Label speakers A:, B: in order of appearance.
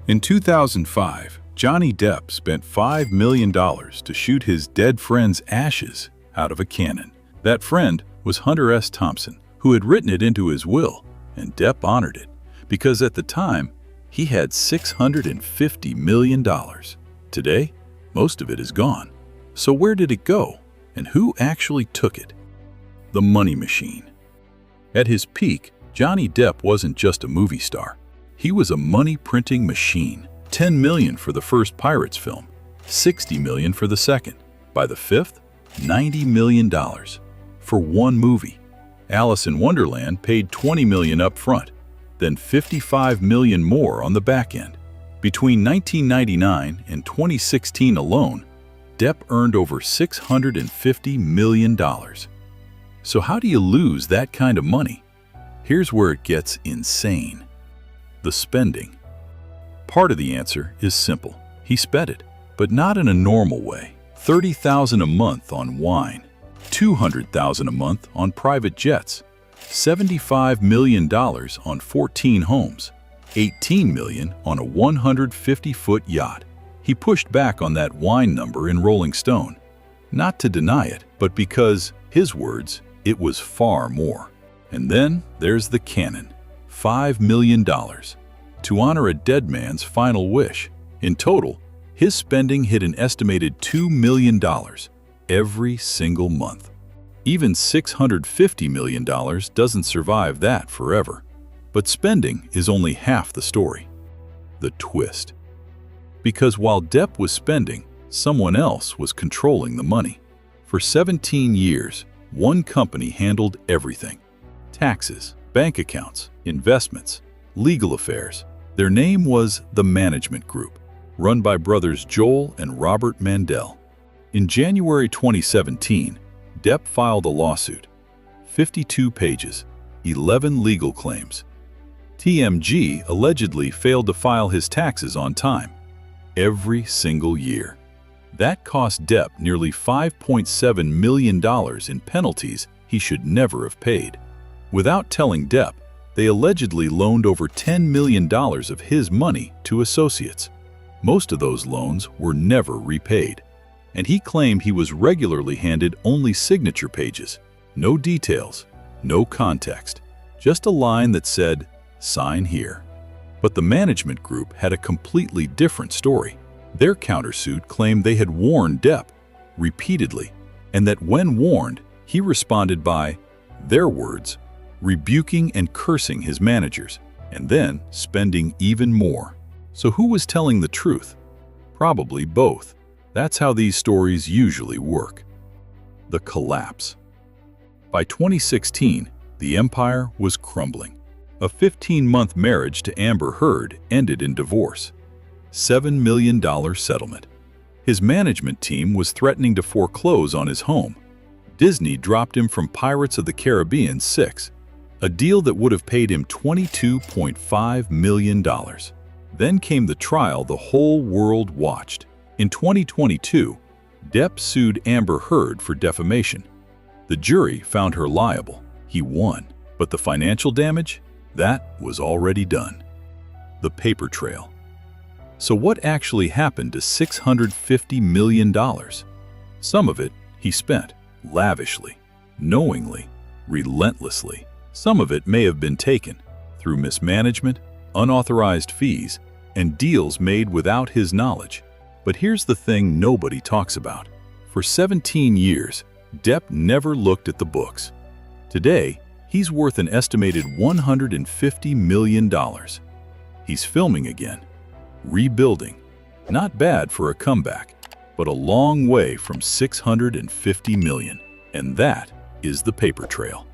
A: In 2005, Johnny Depp spent $5 million to shoot his dead friend's ashes out of a cannon. That friend was Hunter S. Thompson, who had written it into his will, and Depp honored it, because at the time, he had $650 million. Today, most of it is gone. So where did it go, and who actually took it? The money machine. At his peak, Johnny Depp wasn't just a movie star. He was a money-printing machine. $10 million for the first Pirates film, $60 million for the second. By the fifth, $90 million for one movie. Alice in Wonderland paid $20 million up front, then $55 million more on the back end. Between 1999 and 2016 alone, Depp earned over $650 million. So how do you lose that kind of money? Here's where it gets insane. The spending. Part of the answer is simple. He spent it, but not in a normal way. $30,000 a month on wine, $200,000 a month on private jets, $75 million on 14 homes, $18 million on a 150-foot yacht. He pushed back on that wine number in Rolling Stone, not to deny it, but because, his words, it was far more. And then there's the cannon, $5 million, to honor a dead man's final wish. In total, his spending hit an estimated $2 million every single month. Even $650 million doesn't survive that forever. But spending is only half the story. The twist. Because while Depp was spending, someone else was controlling the money. For 17 years, one company handled everything. Taxes, bank accounts, investments, legal affairs. Their name was the Management Group, run by brothers Joel and Robert Mandel. In January 2017, Depp filed a lawsuit. 52 pages, 11 legal claims. TMG allegedly failed to file his taxes on time, every single year. That cost Depp nearly $5.7 million in penalties he should never have paid. Without telling Depp, they allegedly loaned over $10 million of his money to associates. Most of those loans were never repaid, and he claimed he was regularly handed only signature pages, no details, no context, just a line that said, "Sign here." But the Management Group had a completely different story. Their countersuit claimed they had warned Depp repeatedly, and that when warned, he responded by, their words, rebuking and cursing his managers, and then spending even more. So who was telling the truth? Probably both. That's how these stories usually work. The collapse. By 2016, the empire was crumbling. A 15-month marriage to Amber Heard ended in divorce. $7 million settlement. His management team was threatening to foreclose on his home. Disney dropped him from Pirates of the Caribbean 6, a deal that would have paid him $22.5 million. Then came the trial the whole world watched. In 2022, Depp sued Amber Heard for defamation. The jury found her liable. He won. But the financial damage? That was already done. The paper trail. So what actually happened to $650 million? Some of it he spent lavishly, knowingly, relentlessly. Some of it may have been taken through mismanagement, unauthorized fees, and deals made without his knowledge. But here's the thing nobody talks about. For 17 years, Depp never looked at the books. Today, he's worth an estimated $150 million. He's filming again, rebuilding. Not bad for a comeback, but a long way from $650 million. And that is the paper trail.